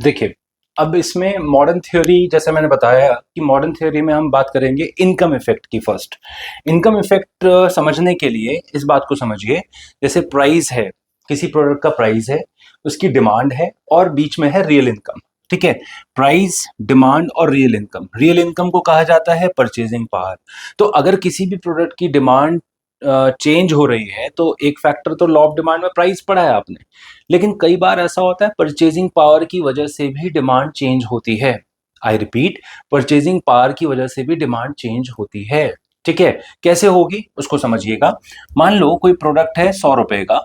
देखिए, अब इसमें मॉडर्न थ्योरी, जैसे मैंने बताया कि मॉडर्न थ्योरी में हम बात करेंगे इनकम इफेक्ट की। फर्स्ट इनकम इफेक्ट समझने के लिए इस बात को समझिए, जैसे प्राइस है, किसी प्रोडक्ट का प्राइस है, उसकी डिमांड है और बीच में है रियल इनकम। ठीक है, प्राइस, डिमांड और रियल इनकम। रियल इनकम को कहा जाता है परचेजिंग पावर। तो अगर किसी भी प्रोडक्ट की डिमांड चेंज हो रही है तो एक फैक्टर तो लॉ ऑफ डिमांड में प्राइस पढ़ा है आपने, लेकिन कई बार ऐसा होता है परचेजिंग पावर की वजह से भी डिमांड चेंज होती है। आई रिपीट, परचेजिंग पावर की वजह से भी डिमांड चेंज होती है। ठीक है, कैसे होगी उसको समझिएगा। मान लो कोई प्रोडक्ट है 100 रुपए का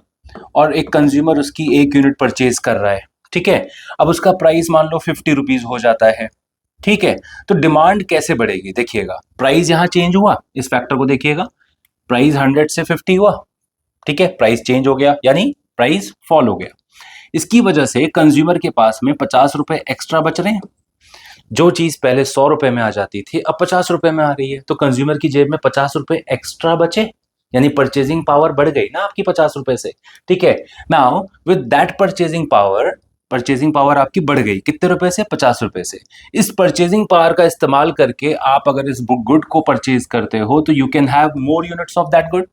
और एक कंज्यूमर उसकी 1 यूनिट परचेज कर रहा है। ठीक है, अब उसका प्राइस मान लो 50 रुपीज हो जाता है। ठीक है, तो डिमांड कैसे बढ़ेगी देखिएगा, प्राइस यहाँ चेंज हुआ, इस फैक्टर को देखिएगा, प्राइस 100 से 50 हुआ। ठीक है, प्राइस चेंज हो गया यानी प्राइस फॉल हो गया। इसकी वजह से कंज्यूमर के पास में 50 रुपए एक्स्ट्रा बच रहे हैं। जो चीज पहले 100 रुपए में आ जाती थी अब 50 रुपए में आ रही है, तो कंज्यूमर की जेब में 50 रुपए एक्स्ट्रा बचे, यानी परचेजिंग पावर बढ़ गई ना आपकी 50 रुपए से। ठीक है, now with that purchasing power आपकी बढ़ गई कितने रुपए से, 50 रुपए से। इस परचेजिंग पावर का इस्तेमाल करके आप अगर इस गुड को परचेज करते हो तो you can have more units of that good.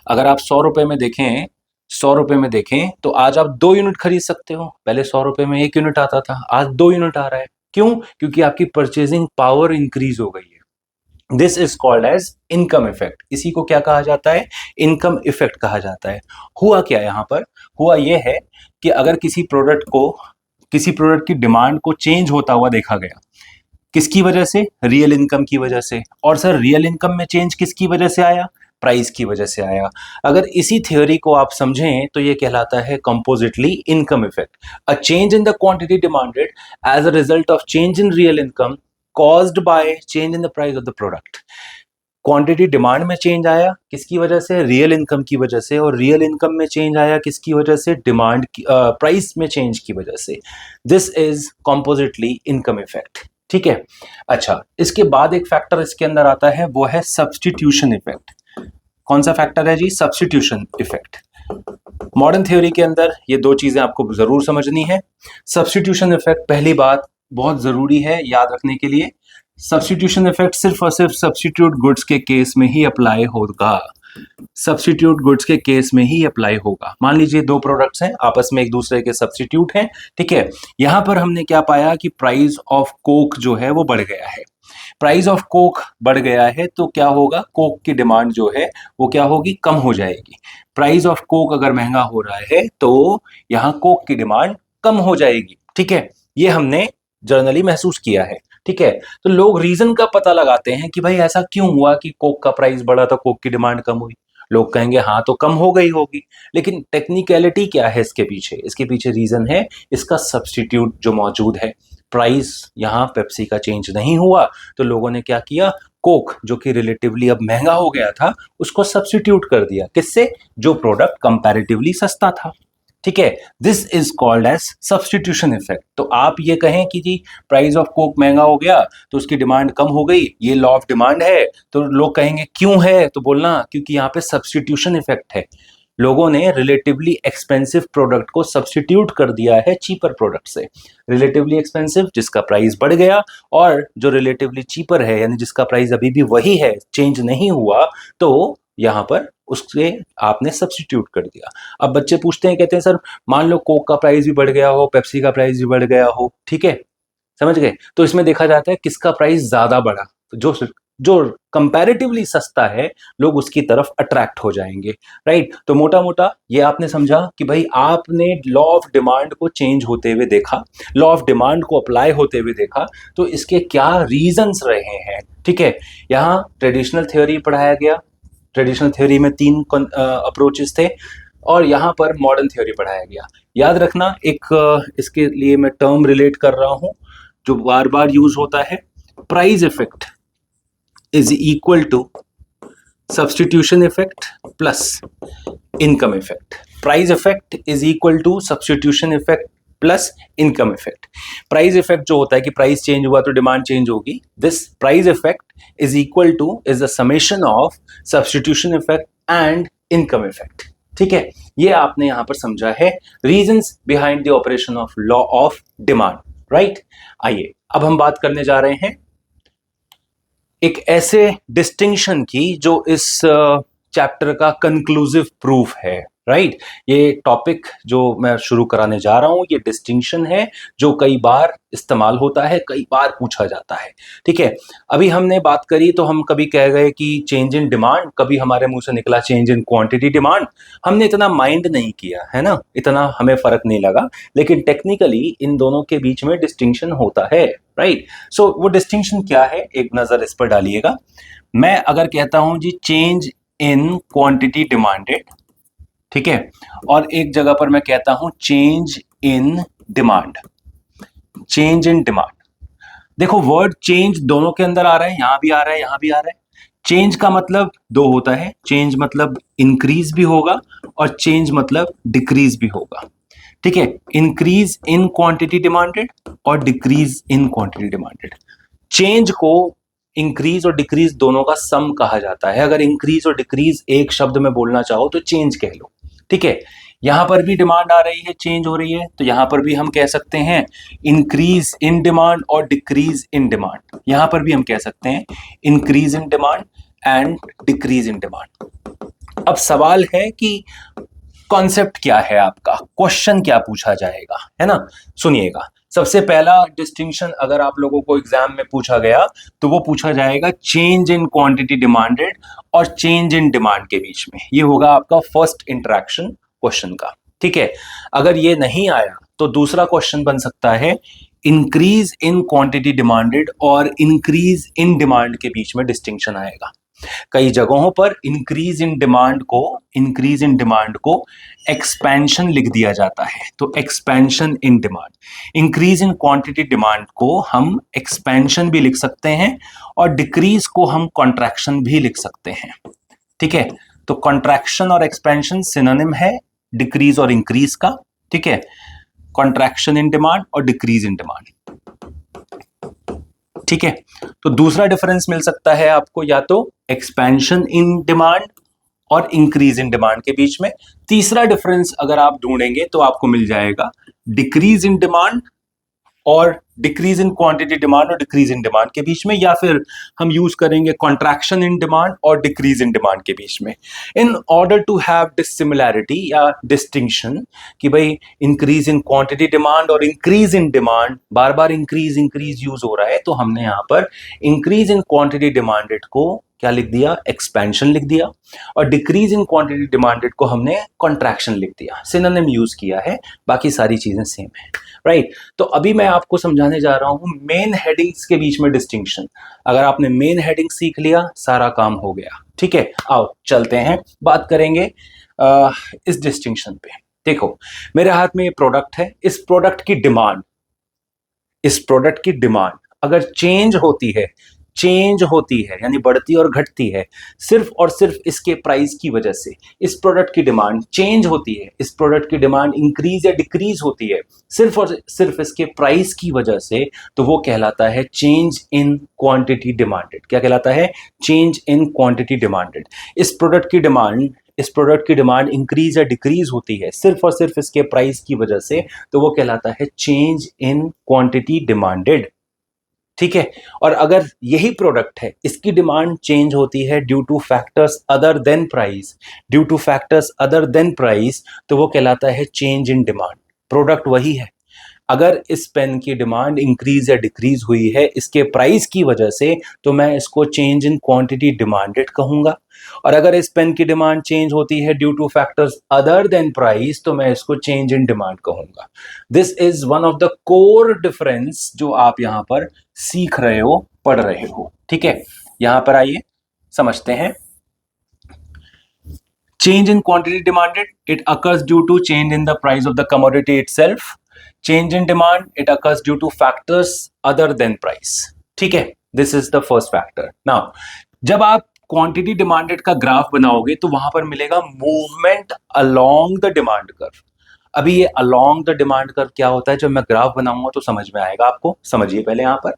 अगर आप 100 रुपए में देखें तो आज आप 2 यूनिट खरीद सकते हो। पहले 100 रुपए में 1 यूनिट आता था, आज 2 यूनिट आ रहा है। क्यों? क्योंकि आपकी परचेजिंग पावर इंक्रीज हो गई है। This is called as income effect. इसी को क्या कहा जाता है, इनकम इफेक्ट कहा जाता है। हुआ क्या यहां पर, हुआ यह है कि अगर किसी प्रोडक्ट की डिमांड को चेंज होता हुआ देखा गया, किसकी वजह से, रियल इनकम की वजह से। और सर रियल इनकम में चेंज किसकी वजह से आया, प्राइस की वजह से आया। अगर इसी थ्योरी को आप समझें तो ये कहलाता है compositely income effect. A change in the quantity demanded as a result of change in real income caused by change in the price of the product. Quantity demand में चेंज आया किसकी वजह से, रियल इनकम की वजह से, और real income में चेंज आया किसकी वजह से, डिमांड की प्राइस में चेंज की वजह से। This is compositely income effect. ठीक है, अच्छा, इसके बाद एक फैक्टर इसके अंदर आता है, वो है सब्स्टिट्यूशन इफेक्ट। कौन सा फैक्टर है जी, सब्स्टिट्यूशन इफेक्ट। मॉडर्न थ्योरी के अंदर ये दो चीजें आपको जरूर समझनी है। सब्स्टिट्यूशन इफेक्ट, पहली बात बहुत जरूरी है याद रखने के लिए, सब्स्टिट्यूशन इफेक्ट सिर्फ और सिर्फ सब्स्टिट्यूट गुड्स के केस में ही अप्लाई होगा। सब्स्टिट्यूट गुड्स के केस में ही अप्लाई होगा। मान लीजिए दो प्रोडक्ट्स हैं, आपस में एक दूसरे के सब्स्टिट्यूट हैं। ठीक है, यहां पर हमने क्या पाया कि प्राइस ऑफ कोक जो है वो बढ़ गया है। प्राइस ऑफ कोक बढ़ गया है तो क्या होगा, कोक की डिमांड जो है वो क्या होगी, कम हो जाएगी। प्राइस ऑफ कोक अगर महंगा हो रहा है तो यहाँ कोक की डिमांड कम हो जाएगी। ठीक है, ये हमने जर्नली महसूस किया है। ठीक है, तो लोग रीजन का पता लगाते हैं कि भाई ऐसा क्यों हुआ कि कोक का प्राइस बढ़ा तो कोक की डिमांड कम हुई। लोग कहेंगे हाँ तो कम हो गई होगी, लेकिन टेक्निकलिटी क्या है इसके पीछे, इसके पीछे रीजन है इसका सब्स्टिट्यूट जो मौजूद है। प्राइस यहाँ पेप्सी का चेंज नहीं हुआ तो लोगों ने क्या किया, कोक जो कि रिलेटिवली अब महंगा हो गया था उसको सब्स्टिट्यूट कर दिया किससे, जो प्रोडक्ट कंपैरेटिवली सस्ता था। ठीक है, this is called as substitution effect. तो आप ये कहें कि जी प्राइस ऑफ कोक महंगा हो गया तो उसकी डिमांड कम हो गई, ये लॉ ऑफ डिमांड है, तो लोग कहेंगे क्यों है, तो बोलना क्योंकि यहाँ पे सब्स्टिट्यूशन इफेक्ट है। लोगों ने रिलेटिवली एक्सपेंसिव प्रोडक्ट को सब्स्टिट्यूट कर दिया है चीपर प्रोडक्ट से। रिलेटिवली एक्सपेंसिव जिसका प्राइस बढ़ गया, और जो रिलेटिवली चीपर है यानी जिसका प्राइस अभी भी वही है, चेंज नहीं हुआ, तो यहाँ पर उससे आपने सब्स्टिट्यूट कर दिया। अब बच्चे पूछते हैं, कहते हैं सर मान लो कोक का प्राइस भी बढ़ गया हो, पेप्सी का प्राइस भी बढ़ गया हो, ठीक है, समझ गए, तो इसमें देखा जाता है किसका प्राइस ज्यादा बढ़ा, तो जो कंपैरेटिवली सस्ता है लोग उसकी तरफ अट्रैक्ट हो जाएंगे। राइट, तो मोटा मोटा ये आपने समझा कि भाई आपने लॉ ऑफ डिमांड को चेंज होते हुए देखा, लॉ ऑफ डिमांड को अप्लाई होते हुए देखा, तो इसके क्या रीजंस रहे हैं। ठीक है, यहाँ ट्रेडिशनल थ्योरी पढ़ाया गया, ट्रेडिशनल थ्योरी में 3 अप्रोचेस थे, और यहाँ पर मॉडर्न थ्योरी पढ़ाया गया। याद रखना, एक इसके लिए मैं टर्म रिलेट कर रहा हूं जो बार बार यूज होता है, price effect is equal to substitution effect plus income effect. Price effect is equal to substitution effect plus income effect. Price effect जो होता है कि प्राइस चेंज हुआ तो डिमांड चेंज होगी, this price effect is equal to is the summation of substitution effect and income effect. ठीक है, ये आपने यहां पर समझा है reasons behind the operation of law of demand. Right. आइए अब हम बात करने जा रहे हैं एक ऐसे डिस्टिंक्शन की जो इस चैप्टर का कंक्लूसिव प्रूफ है। राइट। ये टॉपिक जो मैं शुरू कराने जा रहा हूं ये डिस्टिंक्शन है जो कई बार इस्तेमाल होता है, कई बार पूछा जाता है। ठीक है। अभी हमने बात करी तो हम कभी कह गए कि चेंज इन डिमांड, कभी हमारे मुंह से निकला चेंज इन क्वांटिटी डिमांड। हमने इतना माइंड नहीं किया है ना, इतना हमें फर्क नहीं लगा, लेकिन टेक्निकली इन दोनों के बीच में डिस्टिंक्शन होता है। राइट। सो वो डिस्टिंक्शन क्या है, एक नजर इस पर डालिएगा। मैं अगर कहता हूं जी चेंज इन क्वांटिटी डिमांडेड, ठीक है, और एक जगह पर मैं कहता हूं change in demand, change in demand. देखो वर्ड चेंज दोनों के अंदर आ रहा है, यहां भी आ रहा है, यहां भी आ रहा है। चेंज का मतलब दो होता है, चेंज मतलब इंक्रीज भी होगा और चेंज मतलब डिक्रीज भी होगा। ठीक है। इंक्रीज इन क्वांटिटी डिमांडेड और decrease in quantity demanded. Change को इंक्रीज और डिक्रीज दोनों का सम कहा जाता है। अगर इंक्रीज और डिक्रीज एक शब्द में बोलना चाहो तो चेंज कह लो। ठीक है। यहां पर भी डिमांड आ रही है, चेंज हो रही है, तो यहां पर भी हम कह सकते हैं इंक्रीज इन डिमांड और डिक्रीज इन डिमांड। यहां पर भी हम कह सकते हैं increase in demand and decrease in demand. अब सवाल है कि कॉन्सेप्ट क्या है आपका, क्वेश्चन क्या पूछा जाएगा, है ना। सुनिएगा, सबसे पहला डिस्टिंक्शन अगर आप लोगों को एग्जाम में पूछा गया तो वो पूछा जाएगा चेंज इन क्वांटिटी डिमांडेड और चेंज इन डिमांड के बीच में। ये होगा आपका फर्स्ट इंटरेक्शन क्वेश्चन का। ठीक है। अगर ये नहीं आया तो दूसरा क्वेश्चन बन सकता है इंक्रीज इन क्वांटिटी डिमांडेड और इंक्रीज इन डिमांड के बीच में डिस्टिंक्शन आएगा। कई जगहों पर इंक्रीज इन डिमांड को एक्सपेंशन लिख दिया जाता है, तो expansion in demand. Increase in quantity demand को हम एक्सपेंशन भी लिख सकते हैं और डिक्रीज को हम कॉन्ट्रैक्शन भी लिख सकते हैं। ठीक है। तो कॉन्ट्रैक्शन और एक्सपेंशन सिनोनिम है डिक्रीज और इंक्रीज का। ठीक है। कॉन्ट्रैक्शन इन डिमांड और डिक्रीज इन डिमांड। ठीक है। तो दूसरा डिफरेंस मिल सकता है आपको या तो एक्सपेंशन इन डिमांड और इंक्रीज इन डिमांड के बीच में। तीसरा डिफरेंस अगर आप ढूंढेंगे तो आपको मिल जाएगा डिक्रीज इन डिमांड और डिक्रीज इन क्वांटिटी डिमांड और डिक्रीज इन डिमांड के बीच में, या फिर हम यूज करेंगे कॉन्ट्रैक्शन इन डिमांड और डिक्रीज इन डिमांड के बीच में। In order to have dissimilarity या डिस्टिंक्शन कि भाई इंक्रीज इन क्वांटिटी डिमांड और इंक्रीज इन डिमांड, बार बार इंक्रीज यूज हो रहा है, तो हमने यहां पर इंक्रीज इन क्वांटिटी डिमांडेड को क्या लिख दिया, एक्सपेंशन लिख दिया, और डिक्रीज इन क्वांटिटी डिमांडेड को हमने कॉन्ट्रैक्शन लिख दिया। सिनोनिम यूज किया है, बाकी सारी चीजें सेम है। राइट। तो अभी मैं आपको समझाने जा रहा हूं मेन हेडिंग्स के बीच में डिस्टिंक्शन। अगर आपने मेन हेडिंग सीख लिया सारा काम हो गया। ठीक है। आओ चलते हैं, बात करेंगे इस डिस्टिंक्शन पे। देखो मेरे हाथ में ये प्रोडक्ट है, इस प्रोडक्ट की डिमांड अगर चेंज होती है यानी बढ़ती और घटती है सिर्फ और सिर्फ इसके प्राइस की वजह से, इस प्रोडक्ट की डिमांड चेंज होती है, इस प्रोडक्ट की डिमांड इंक्रीज या डिक्रीज होती है सिर्फ और सिर्फ इसके प्राइस की वजह से, तो वो कहलाता है चेंज इन क्वांटिटी डिमांडेड। क्या कहलाता है, चेंज इन क्वांटिटी डिमांडेड। इस प्रोडक्ट की डिमांड इंक्रीज या डिक्रीज होती है सिर्फ और सिर्फ इसके प्राइस की वजह से, तो वो कहलाता है चेंज इन क्वांटिटी डिमांडेड। ठीक है। और अगर यही प्रोडक्ट है, इसकी डिमांड चेंज होती है due two factors other than price, तो वो कहलाता है चेंज इन डिमांड। प्रोडक्ट वही है, अगर इस पेन की डिमांड इंक्रीज या डिक्रीज हुई है इसके प्राइस की वजह से, तो मैं इसको चेंज इन क्वांटिटी डिमांडेड कहूंगा। और अगर इस पेन की डिमांड चेंज होती है due two factors other than price, तो मैं इसको चेंज इन डिमांड कहूंगा। This is one of the core difference जो आप यहां पर सीख रहे हो, पढ़ रहे हो। ठीक है। यहां पर आइए समझते हैं। Change in quantity demanded, it occurs due to change in the price of the commodity itself. Change in demand, it occurs due to factors other than price. ठीक है, this is the first factor. Now, जब आप quantity demanded का graph बनाओगे तो वहां पर मिलेगा movement along the demand curve. अभी ये अलोंग द डिमांड कर्व क्या होता है, जब मैं ग्राफ बनाऊंगा तो समझ में आएगा आपको। समझिए पहले यहां पर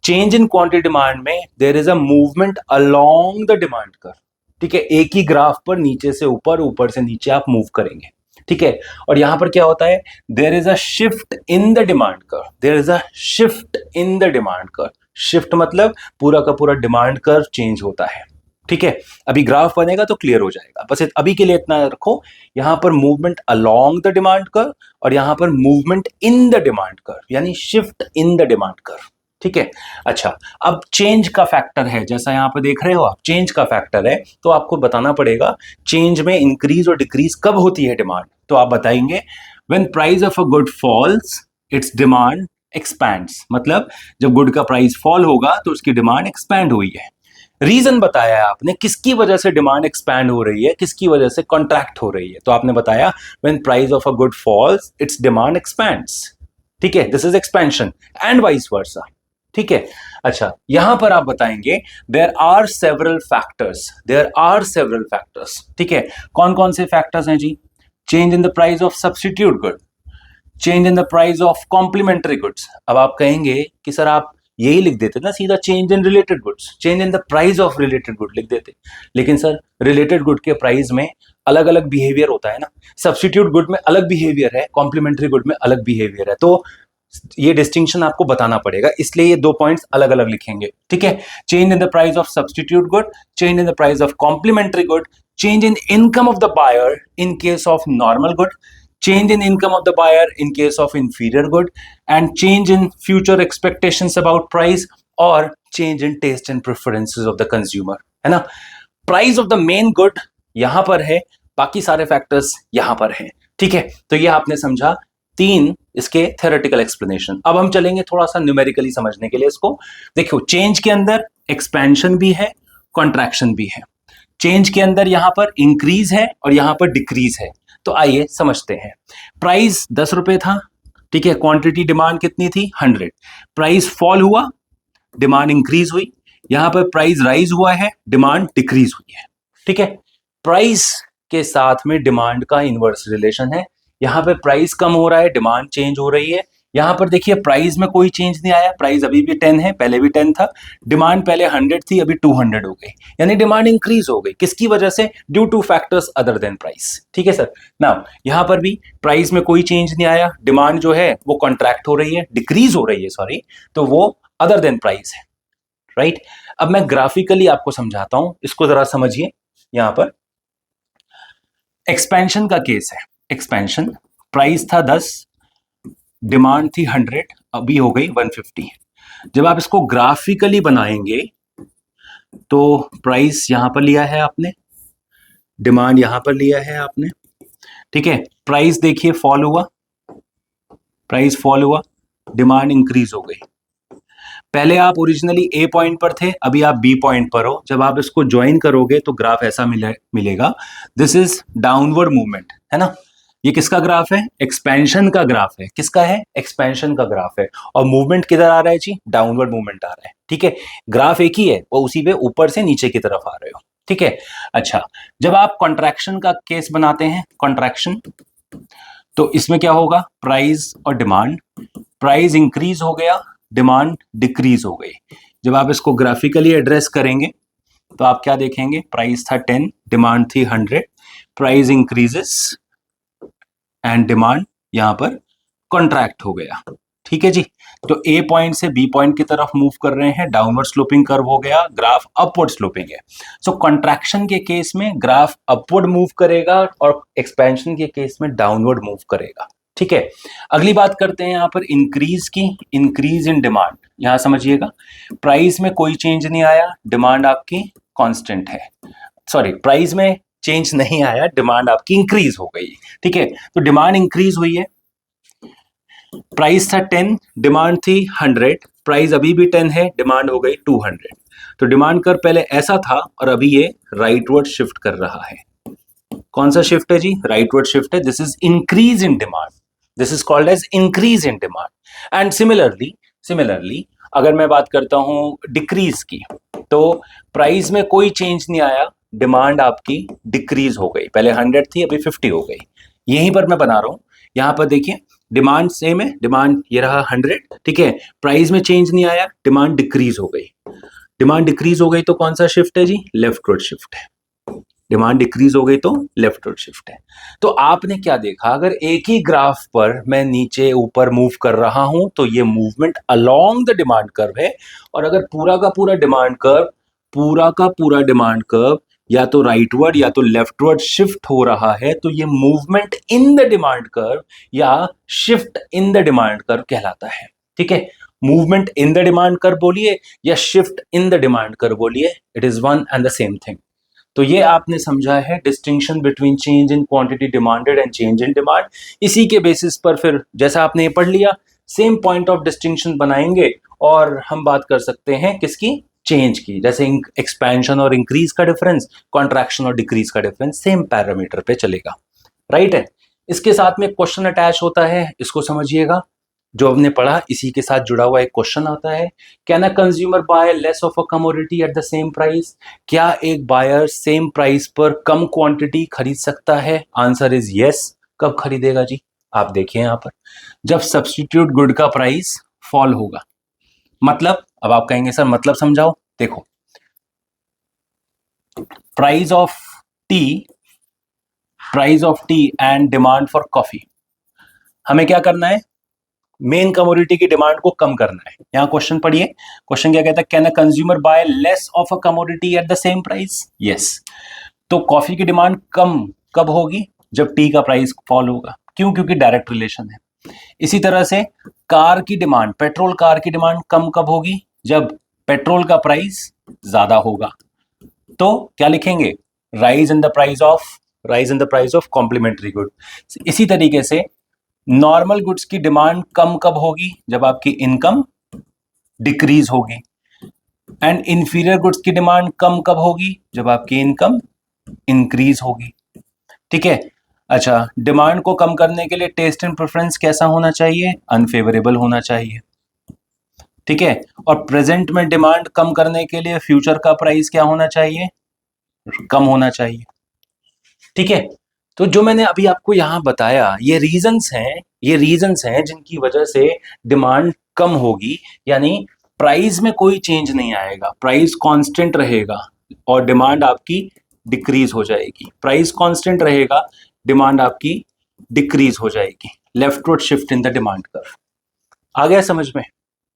चेंज इन क्वांटिटी डिमांड में there is a movement along the demand curve. ठीक है। एक ही ग्राफ पर नीचे से ऊपर, ऊपर से नीचे आप मूव करेंगे। ठीक है। और यहां पर क्या होता है, there is a shift in the demand curve, there is a shift in the demand curve. Shift मतलब पूरा का पूरा डिमांड कर्व चेंज होता है, ठीक है। अभी ग्राफ बनेगा तो क्लियर हो जाएगा, बस अभी के लिए इतना रखो, यहां पर movement along the demand curve और यहां पर movement in the demand curve, यानी shift in the demand curve, ठीक है। अच्छा, अब चेंज का फैक्टर है, जैसा यहां पर देख रहे हो आप, चेंज का फैक्टर है, तो आपको बताना पड़ेगा चेंज में इंक्रीज और डिक्रीज कब होती है डिमांड। तो आप बताएंगे when price of a good falls its demand expands, मतलब जब गुड का प्राइस फॉल होगा तो उसकी डिमांड एक्सपैंड हुई है। रीजन बताया है आपने, किसकी वजह से डिमांड एक्सपैंड हो रही है, किसकी वजह से कॉन्ट्रैक्ट हो रही है, तो आपने बताया when price of a good falls its demand expands, ठीक है, this is expansion and vice versa, ठीक है। अच्छा, यहां पर आप बताएंगे there are several factors, there are several factors, ठीक है। कौन कौन से फैक्टर्स हैं जी, change in the price of substitute good, change in the price of complementary goods. अब आप कहेंगे कि सर आप यही लिख देते ना सीधा, change in related goods, change in the price of related good लिख देते, लेकिन सर रिलेटेड गुड के प्राइस में अलग अलग बिहेवियर होता है ना, सब्स्टिट्यूट गुड में अलग बिहेवियर है, कॉम्प्लीमेंट्री गुड में अलग बिहेवियर है, तो ये डिस्टिंक्शन आपको बताना पड़ेगा, इसलिए ये 2 पॉइंट्स अलग अलग लिखेंगे, ठीक है। Change in the price of substitute good, change in the price of complementary good, change in income of the buyer in case of normal good, change in income of the buyer in case of inferior good, and change in future expectations about price or change in taste and preferences of the consumer, है ना। Price of the main good यहां पर है, बाकी सारे factors यहां पर हैं, ठीक है। तो ये आपने समझा 3 इसके थ्योरेटिकल एक्सप्लेनेशन। अब हम चलेंगे थोड़ा सा न्यूमेरिकली समझने के लिए इसको। देखो, चेंज के अंदर एक्सपेंशन भी है, कॉन्ट्रैक्शन भी है, चेंज के अंदर यहां पर इंक्रीज है और यहां पर डिक्रीज है। तो आइए समझते हैं। प्राइस 10 रुपए था, ठीक है, क्वांटिटी डिमांड कितनी थी 100, प्राइस फॉल हुआ, डिमांड इंक्रीज हुई, यहां पर प्राइस राइज हुआ है, डिमांड डिक्रीज हुई है, ठीक है। प्राइस के साथ में डिमांड का इनवर्स रिलेशन है, यहां पर प्राइस कम हो रहा है, डिमांड चेंज हो रही है। यहां पर देखिए प्राइस में कोई चेंज नहीं आया, प्राइस अभी भी 10 है, पहले भी 10 था, डिमांड पहले 100 थी, अभी 200 हो गई, यानी डिमांड इंक्रीज हो गई, किसकी वजह से, due two factors other than price, ठीक है सर। नाउ यहां पर भी प्राइस में कोई चेंज नहीं आया, डिमांड जो है वो कॉन्ट्रैक्ट हो रही है, डिक्रीज हो रही है, सॉरी, तो वो अदर देन प्राइस है, राइट। अब मैं ग्राफिकली आपको समझाता हूं, इसको जरा समझिए। यहां पर एक्सपेंशन का केस है, एक्सपेंशन, प्राइस था 10, डिमांड थी 100, अभी हो गई 150। जब आप इसको ग्राफिकली बनाएंगे तो प्राइस यहां पर लिया है आपने, डिमांड यहां पर लिया है आपने, ठीक है। प्राइस देखिए फॉल हुआ, प्राइस फॉल हुआ, डिमांड इंक्रीज हो गई। पहले आप ओरिजिनली ए पॉइंट पर थे, अभी आप बी पॉइंट पर हो। जब आप इसको ज्वाइन करोगे तो ग्राफ ऐसा मिलेगा, दिस इज डाउनवर्ड मूवमेंट, है ना। ये किसका ग्राफ है, एक्सपेंशन का ग्राफ है, किसका है, एक्सपेंशन का ग्राफ है। और मूवमेंट किधर आ रहा है जी, डाउनवर्ड मूवमेंट आ रहा है, ठीक है। ग्राफ एक ही है, वो उसी पे ऊपर से नीचे की तरफ आ रहे हो, ठीक है। अच्छा, जब आप कॉन्ट्रैक्शन का केस बनाते हैं, कॉन्ट्रैक्शन, तो इसमें क्या होगा, प्राइस और डिमांड, प्राइस इंक्रीज हो गया, डिमांड डिक्रीज हो गई। जब आप इसको ग्राफिकली एड्रेस करेंगे तो आप क्या देखेंगे, प्राइस था 10, डिमांड थी 100, प्राइस इंक्रीजेस एंड डिमांड यहां पर कॉन्ट्रैक्ट हो गया, ठीक है जी। तो ए पॉइंट से बी पॉइंट की तरफ मूव कर रहे हैं, डाउनवर्ड स्लोपिंग कर्व हो गया, ग्राफ अपवर्ड स्लोपिंग है। सो कॉन्ट्रैक्शन के केस में ग्राफ अपवर्ड मूव करेगा और एक्सपेंशन के केस में डाउनवर्ड मूव करेगा, ठीक है। अगली बात करते हैं यहां पर इंक्रीज की, इंक्रीज इन डिमांड। यहां समझिएगा, प्राइस में कोई चेंज नहीं आया, डिमांड आपकी कांस्टेंट है, सॉरी, प्राइस में चेंज नहीं आया, डिमांड आपकी इंक्रीज हो गई, ठीक है। तो डिमांड इंक्रीज हुई है, प्राइस था 10, डिमांड थी 100, प्राइस अभी भी 10 है, डिमांड हो गई 200। तो डिमांड कर पहले ऐसा था और अभी ये राइटवर्ड शिफ्ट कर रहा है। कौन सा शिफ्ट है जी, राइटवर्ड शिफ्ट है, this is increase in demand, this is called as increase in demand. And similarly अगर मैं बात करता हूं डिक्रीज की, तो प्राइस में कोई चेंज नहीं आया, डिमांड आपकी डिक्रीज हो गई, पहले 100 थी, अभी 50 हो गई। यहीं पर मैं बना रहा हूं, यहां पर देखिए डिमांड सेम है, डिमांड ये रहा 100, ठीक है, प्राइस में चेंज नहीं आया, डिमांड डिक्रीज हो गई। डिमांड डिक्रीज हो गई तो कौन सा शिफ्ट है जी, लेफ्टवर्ड शिफ्ट है, डिमांड डिक्रीज हो गई तो लेफ्टवर्ड शिफ्ट है। तो आपने क्या देखा, अगर एक ही ग्राफ पर मैं नीचे ऊपर मूव कर रहा हूं तो ये movement along the demand curve है, और अगर पूरा का पूरा डिमांड कर्व या तो राइटवर्ड या तो लेफ्टवर्ड शिफ्ट हो रहा है, तो ये movement in the demand curve या shift in the demand curve कहलाता है। ठीक है, movement in the demand curve बोलिए या shift in the demand curve बोलिए, it is one and the same thing. तो ये आपने समझा है distinction between change in quantity demanded and change in demand. इसी के बेसिस पर फिर जैसा आपने ये पढ़ लिया, सेम पॉइंट ऑफ डिस्टिंक्शन बनाएंगे और हम बात कर सकते हैं किसकी, चेंज की। जैसे एक्सपेंशन और इंक्रीज का डिफरेंस, कॉन्ट्रैक्शन और डिक्रीज का डिफरेंस सेम पैरामीटर पे चलेगा, राइट है। इसके साथ में क्वेश्चन अटैच होता है, इसको समझिएगा। जो हमने पढ़ा इसी के साथ जुड़ा हुआ एक क्वेश्चन आता है, can a consumer buy less of a commodity at the same price? क्या एक बायर सेम प्राइस पर कम क्वांटिटी खरीद सकता है? Answer is yes. कब खरीदेगा जी? आप देखिए यहां पर, जब सब्स्टिट्यूट गुड का प्राइस फॉल होगा। मतलब, अब आप कहेंगे सर मतलब समझाओ। देखो, price of T and demand for coffee, हमें क्या करना है, मेन कमोडिटी की डिमांड को कम करना है। यहां क्वेश्चन पढ़िए, क्वेश्चन क्या कहता है, can a consumer buy less of a commodity at the same price? Yes. तो कॉफी की डिमांड कम कब होगी? जब टी का प्राइस फॉल होगा। क्यों? क्योंकि डायरेक्ट रिलेशन है। इसी तरह से कार की डिमांड, पेट्रोल कार की डिमांड कम कब होगी? जब पेट्रोल का प्राइस ज्यादा होगा। तो क्या लिखेंगे, rise in the price of complementary good. इसी तरीके से नॉर्मल गुड्स की डिमांड कम कब होगी? जब आपकी इनकम डिक्रीज होगी। एंड इंफीरियर गुड्स की डिमांड कम कब होगी? जब आपकी इनकम इंक्रीज होगी। ठीक है। अच्छा, डिमांड को कम करने के लिए टेस्ट एंड प्रेफरेंस कैसा होना चाहिए? अनफेवरेबल होना चाहिए। ठीक है। और प्रेजेंट में डिमांड कम करने के लिए फ्यूचर का प्राइस क्या होना चाहिए? कम होना चाहिए। ठीक है। तो जो मैंने अभी आपको यहां बताया, ये रीजंस हैं जिनकी वजह से डिमांड कम होगी, यानी प्राइस में कोई चेंज नहीं आएगा, प्राइस कांस्टेंट रहेगा और डिमांड आपकी डिक्रीज हो जाएगी। प्राइस कांस्टेंट रहेगा, डिमांड आपकी डिक्रीज हो जाएगी। Leftward shift in the demand curve. आ गया समझ में?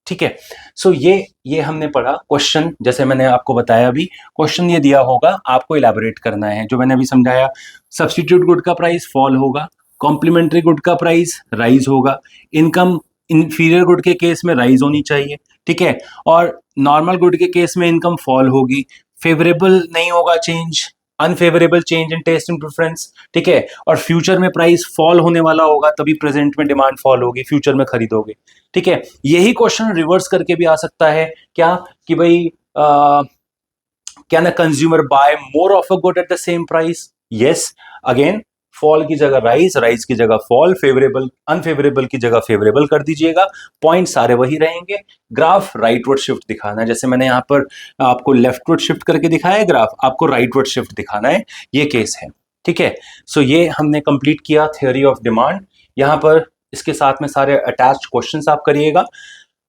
ठीक है। सो ये हमने पढ़ा। क्वेश्चन जैसे मैंने आपको बताया, अभी क्वेश्चन ये दिया होगा, आपको इलैबोरेट करना है। जो मैंने अभी समझाया, सब्स्टिट्यूट गुड का प्राइस फॉल होगा, कॉम्प्लीमेंट्री गुड का प्राइस राइज होगा, इनकम इंफीरियर गुड के केस में राइज होनी चाहिए। ठीक है। और नॉर्मल गुड के केस में इनकम फॉल होगी, फेवरेबल नहीं होगा change, unfavourable change in taste and preference. ठीक है। और फ्यूचर में प्राइस फॉल होने वाला होगा, तभी प्रेजेंट में डिमांड फॉल होगी, फ्यूचर में खरीदोगे। ठीक है। यही क्वेश्चन रिवर्स करके भी आ सकता है, क्या कि भाई can a consumer buy more of a good at the same price? Yes. Again, fall की जगह राइज, राइज की जगह फॉल, फेवरेबल अनफेवरेबल की जगह फेवरेबल कर दीजिएगा। पॉइंट सारे वही रहेंगे। ग्राफ राइटवर्ड शिफ्ट दिखाना है, जैसे मैंने यहां पर आपको लेफ्टवर्ड शिफ्ट करके दिखाया है ग्राफ, आपको राइटवर्ड शिफ्ट दिखाना है, ये केस है। ठीक है। सो ये हमने कंप्लीट किया थ्योरी ऑफ डिमांड। यहां पर इसके साथ में सारे अटैच्ड क्वेश्चंस आप करिएगा।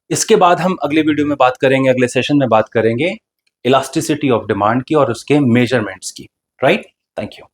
इसके बाद हम अगले वीडियो में बात करेंगे, अगले सेशन में बात करेंगे इलास्टिसिटी ऑफ डिमांड की और उसके मेजरमेंट्स की। राइट। Thank you.